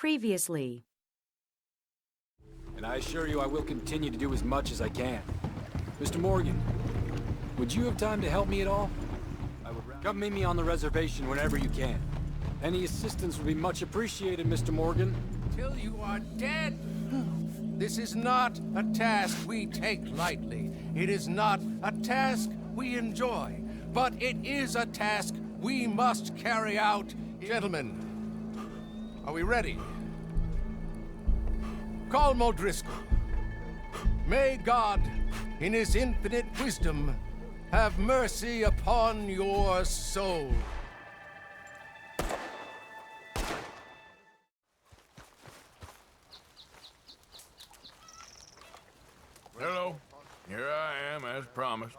previously. And I assure you I will continue to do as much as I can. Mr. Morgan, would you have time to help me at all? Come meet me on the reservation whenever you can. Any assistance would be much appreciated, Mr. Morgan. Till you are dead. This is not a task we take lightly. It is not a task we enjoy. But it is a task we must carry out. Gentlemen, are we ready? Call O'Driscoll. May God, in his infinite wisdom, have mercy upon your soul. Hello. Here I am, as promised.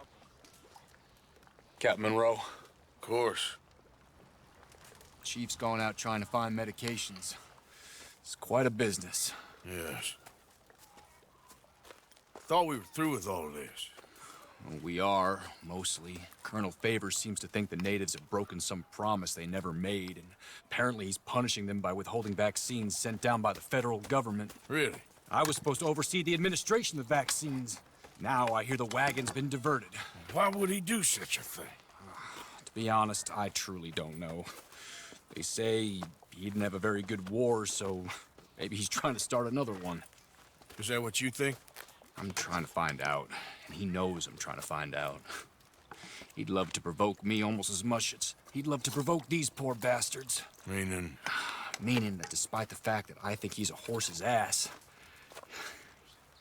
Captain Monroe. Of course. Chief's going out trying to find medications. It's quite a business. Yes. Thought we were through with all this. Well, we are, mostly. Colonel Favors seems to think the natives have broken some promise they never made, and apparently he's punishing them by withholding vaccines sent down by the federal government. Really? I was supposed to oversee the administration of vaccines. Now I hear the wagon's been diverted. Why would he do such a thing? To be honest, I truly don't know. They say he didn't have a very good war, so maybe he's trying to start another one. Is that what you think? I'm trying to find out, and he knows I'm trying to find out. He'd love to provoke me almost as much as he'd love to provoke these poor bastards. Meaning? Meaning that despite the fact that I think he's a horse's ass,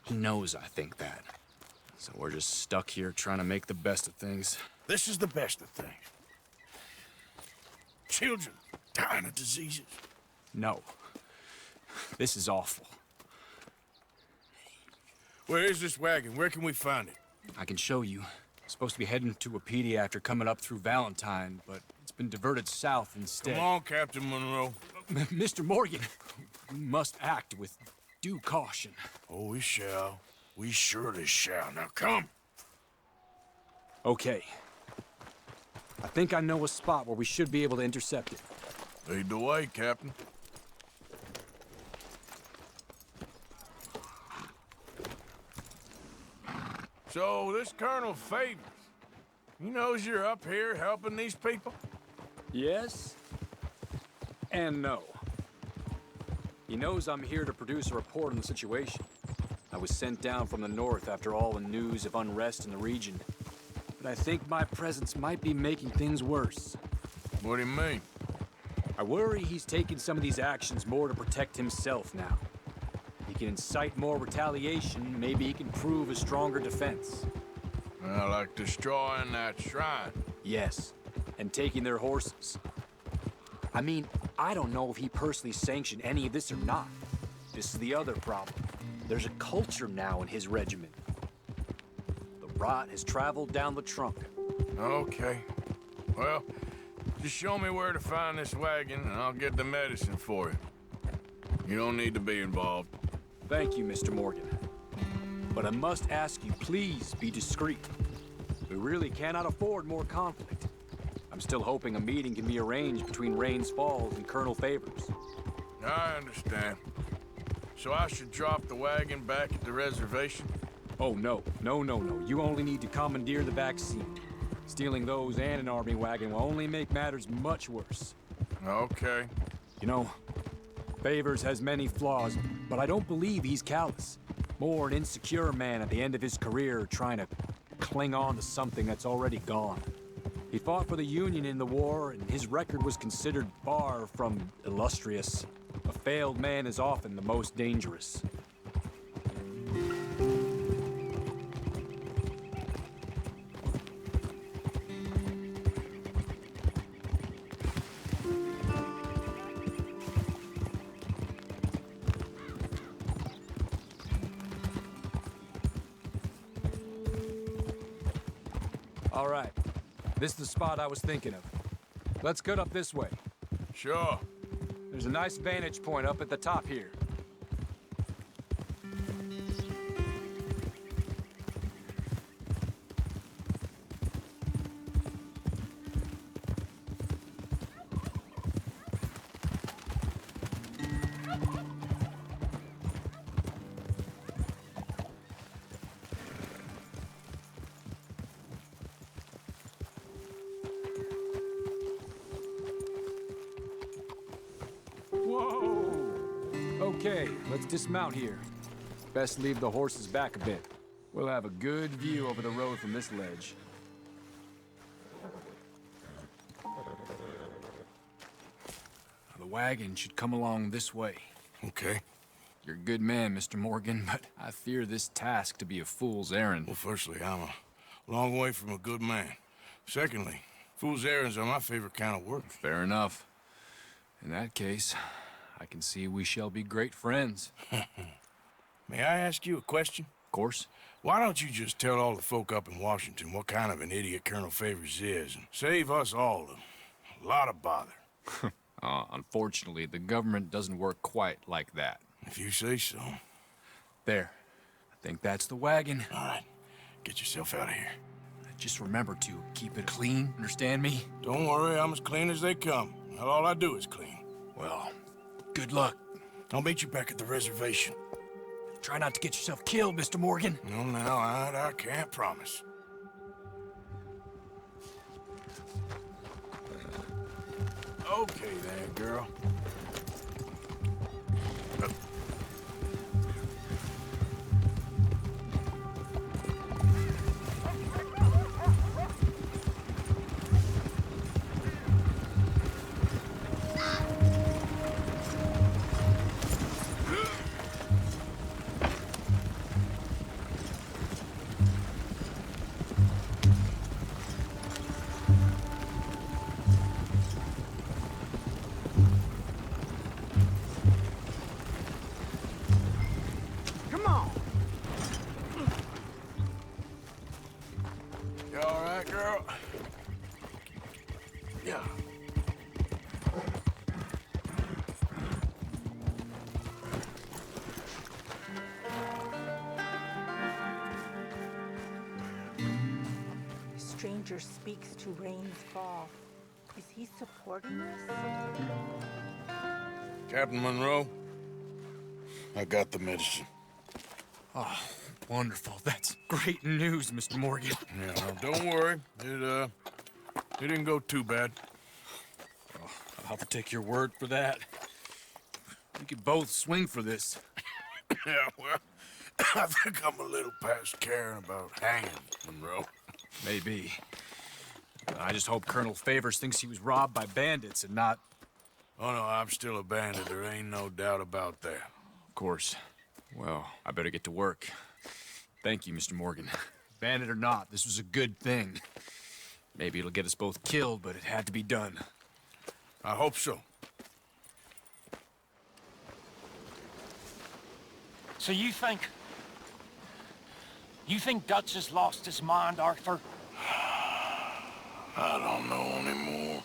he knows I think that. So we're just stuck here trying to make the best of things. This is the best of things. Children dying of diseases. No. This is awful. Where is this wagon? Where can we find it? I can show you. It's supposed to be heading to a PD after coming up through Valentine, but it's been diverted south instead. Come on, Captain Monroe. Mr. Morgan, we must act with due caution. Oh, we shall. We surely shall. Now come. Okay. I think I know a spot where we should be able to intercept it. Lead the way, Captain. So, this Colonel Favors, he knows you're up here helping these people? Yes and no. He knows I'm here to produce a report on the situation. I was sent down from the north after all the news of unrest in the region. But I think my presence might be making things worse. What do you mean? I worry he's taking some of these actions more to protect himself now. He can incite more retaliation, maybe he can prove a stronger defense. Well, like destroying that shrine. Yes, and taking their horses. I mean, I don't know if he personally sanctioned any of this or not. This is the other problem. There's a culture now in his regiment. The rot has traveled down the trunk. Okay. Well, just show me where to find this wagon, and I'll get the medicine for you. You don't need to be involved. Thank you, Mr. Morgan. But I must ask you, please be discreet. We really cannot afford more conflict. I'm still hoping a meeting can be arranged between Rains Falls and Colonel Favors. I understand. So I should drop the wagon back at the reservation? Oh, no. No. You only need to commandeer the vaccine. Stealing those and an army wagon will only make matters much worse. Okay. You know, Favors has many flaws, but I don't believe he's callous. More an insecure man at the end of his career trying to cling on to something that's already gone. He fought for the Union in the war, and his record was considered far from illustrious. A failed man is often the most dangerous. All right. This is the spot I was thinking of. Let's cut up this way. Sure. There's a nice vantage point up at the top here. Whoa! Okay, let's dismount here. Best leave the horses back a bit. We'll have a good view over the road from this ledge. The wagon should come along this way. Okay. You're a good man, Mr. Morgan, but I fear this task to be a fool's errand. Well, firstly, I'm a long way from a good man. Secondly, fool's errands are my favorite kind of work. Fair enough. In that case, I can see we shall be great friends. May I ask you a question? Of course. Why don't you just tell all the folk up in Washington what kind of an idiot Colonel Favors is and save us all a lot of bother? Unfortunately, the government doesn't work quite like that. If you say so. There. I think that's the wagon. All right. Get yourself out of here. Just remember to keep it clean, understand me? Don't worry, I'm as clean as they come. Not all I do is clean. Well, good luck. I'll meet you back at the reservation. Try not to get yourself killed, Mr. Morgan. No, now, I can't promise. Okay there, girl. You all right, girl? Yeah. Stranger speaks to rain's fall. Is he supporting this? Captain Monroe, I got the medicine. Oh, wonderful. That's great news, Mr. Morgan. Yeah, well, don't worry. It didn't go too bad. Oh, I'll have to take your word for that. We could both swing for this. Yeah, well, I think I'm a little past caring about hanging, Monroe. Maybe. I just hope Colonel Favors thinks he was robbed by bandits and not... Oh, no, I'm still a bandit. There ain't no doubt about that. Of course. Well, I better get to work. Thank you, Mr. Morgan. Bandit or not, this was a good thing. Maybe it'll get us both killed, but it had to be done. I hope so. So you think Dutch has lost his mind, Arthur? I don't know anymore.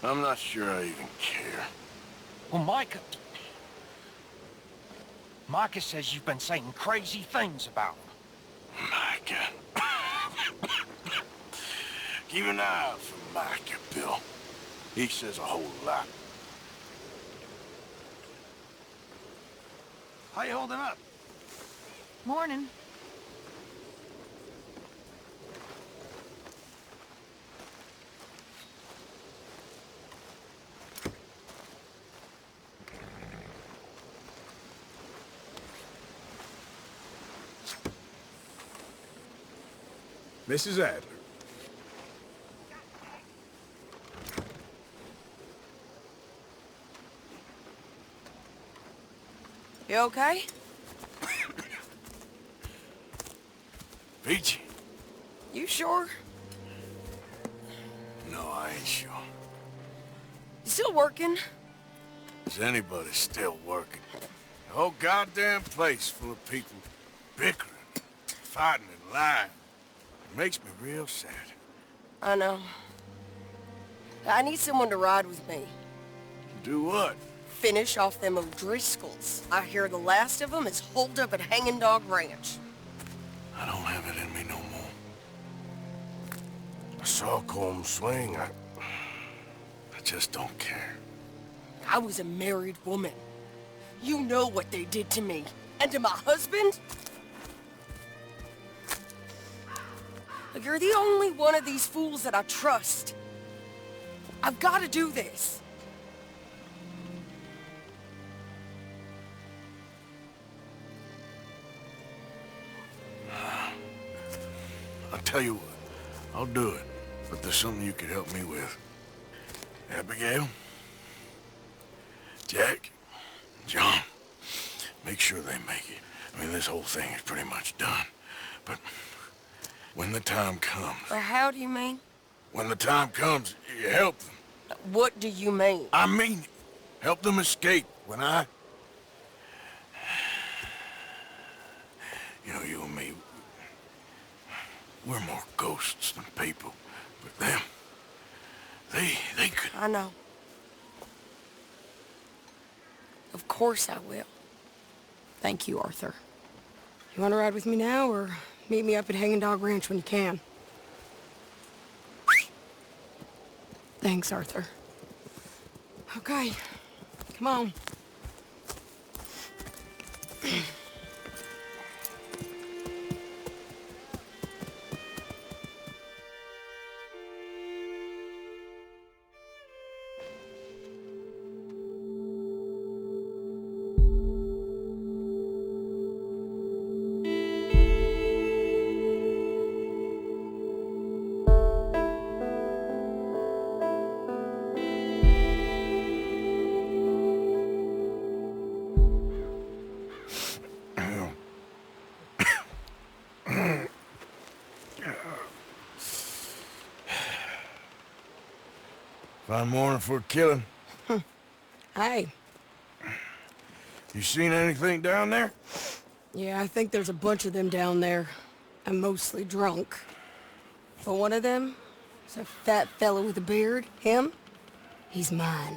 I'm not sure I even care. Well, Micah says you've been saying crazy things about him. Micah. Keep an eye out for Micah, Bill. He says a whole lot. How you holding up? Morning. Mrs. Adler. You okay? Peachy? You sure? No, I ain't sure. You still working? Is anybody still working? The whole goddamn place full of people bickering, fighting and lying. It makes me real sad. I know. I need someone to ride with me. Do what? Finish off them O'Driscolls. I hear the last of them is holed up at Hanging Dog Ranch. I don't have it in me no more. I saw Colm swing. I just don't care. I was a married woman. You know what they did to me. And to my husband? You're the only one of these fools that I trust. I've got to do this. I'll tell you what, I'll do it. But there's something you could help me with. Abigail, Jack, John, make sure they make it. I mean, this whole thing is pretty much done. But when the time comes... How do you mean? When the time comes, you help them. What do you mean? I mean, help them escape. When I... You know, you and me, we're more ghosts than people. But them, they could... I know. Of course I will. Thank you, Arthur. You want to ride with me now, or meet me up at Hanging Dog Ranch when you can? Thanks, Arthur. Okay, come on. Fine morning for a killing. Hey. You seen anything down there? Yeah, I think there's a bunch of them down there. I'm mostly drunk. But one of them is a fat fella with a beard. Him? He's mine.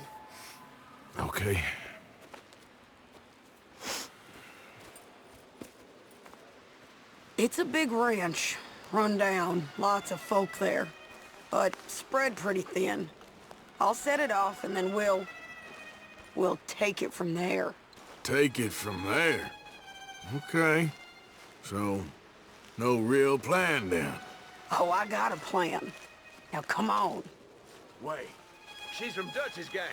Okay. It's a big ranch. Run down. Lots of folk there. But spread pretty thin. I'll set it off and then we'll take it from there. Take it from there. Okay. So, no real plan then? Oh, I got a plan. Now come on. Wait, she's from Dutch's gang.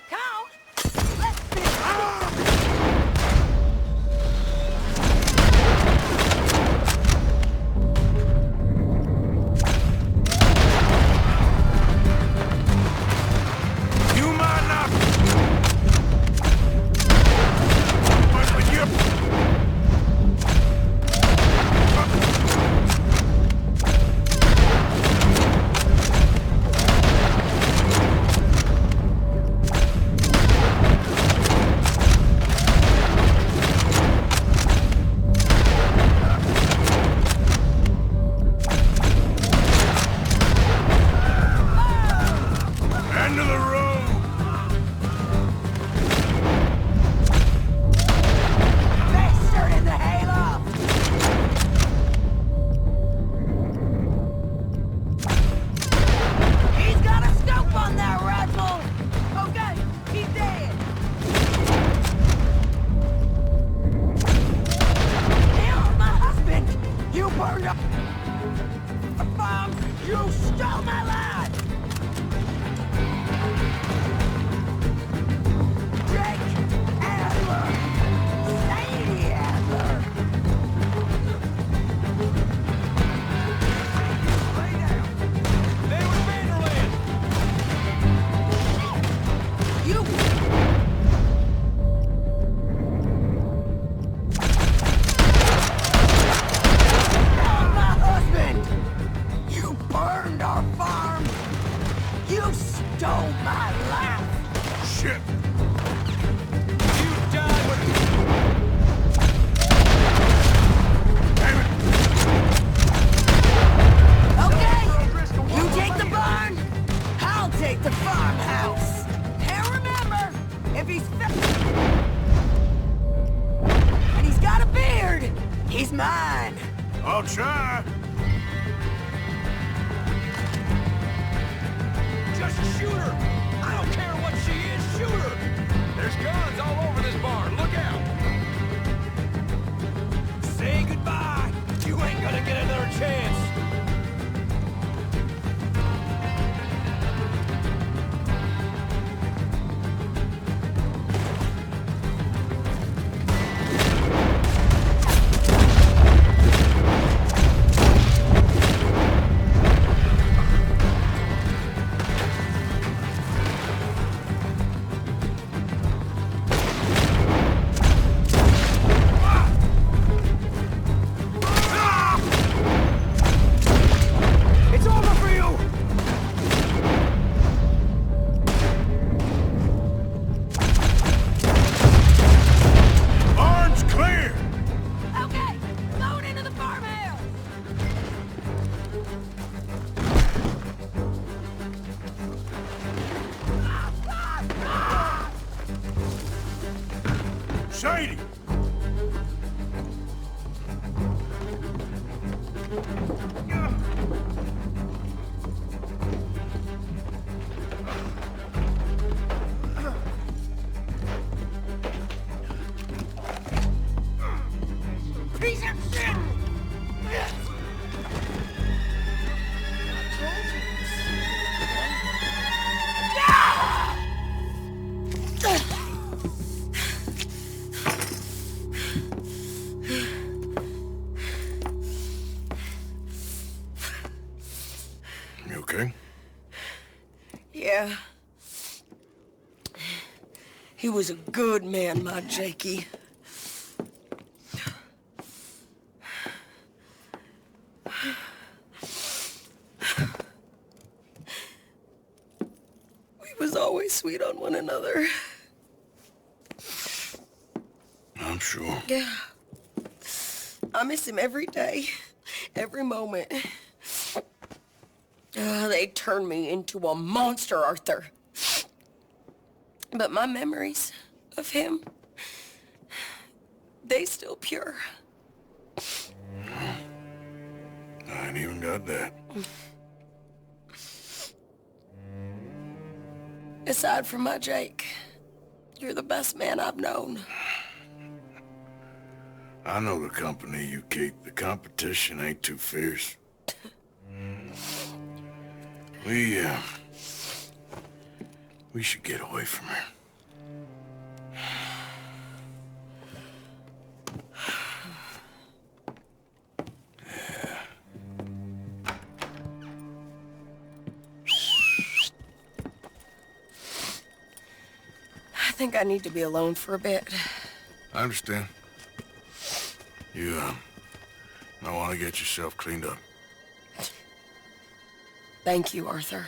Come on! Let's finish. You might not... But you... End of the road! Bastard in the hayloft! He's got a scope on that rifle! Okay, he's dead! Hell, my husband! You burned up a farm! You stole my life! Jake Adler! Sadie Adler! Lay down! They were Vanderland! You... Oh, my husband! You burned our farm! You stole my life! Shit! You died with... Damn it! Okay, you take the barn, I'll take the farmhouse. And remember, if he's and he's got a beard, he's mine. I'll try. Just Sadie! Piece of shit! You okay? Yeah. He was a good man, my Jakey. We was always sweet on one another. I'm sure. Yeah. I miss him every day, every moment. They turned me into a monster, Arthur. But my memories of him, they still pure. I ain't even got that. Aside from my Jake, you're the best man I've known. I know the company you keep. The competition ain't too fierce. We should get away from here. I think I need to be alone for a bit. I understand. You, might want to get yourself cleaned up. Thank you, Arthur.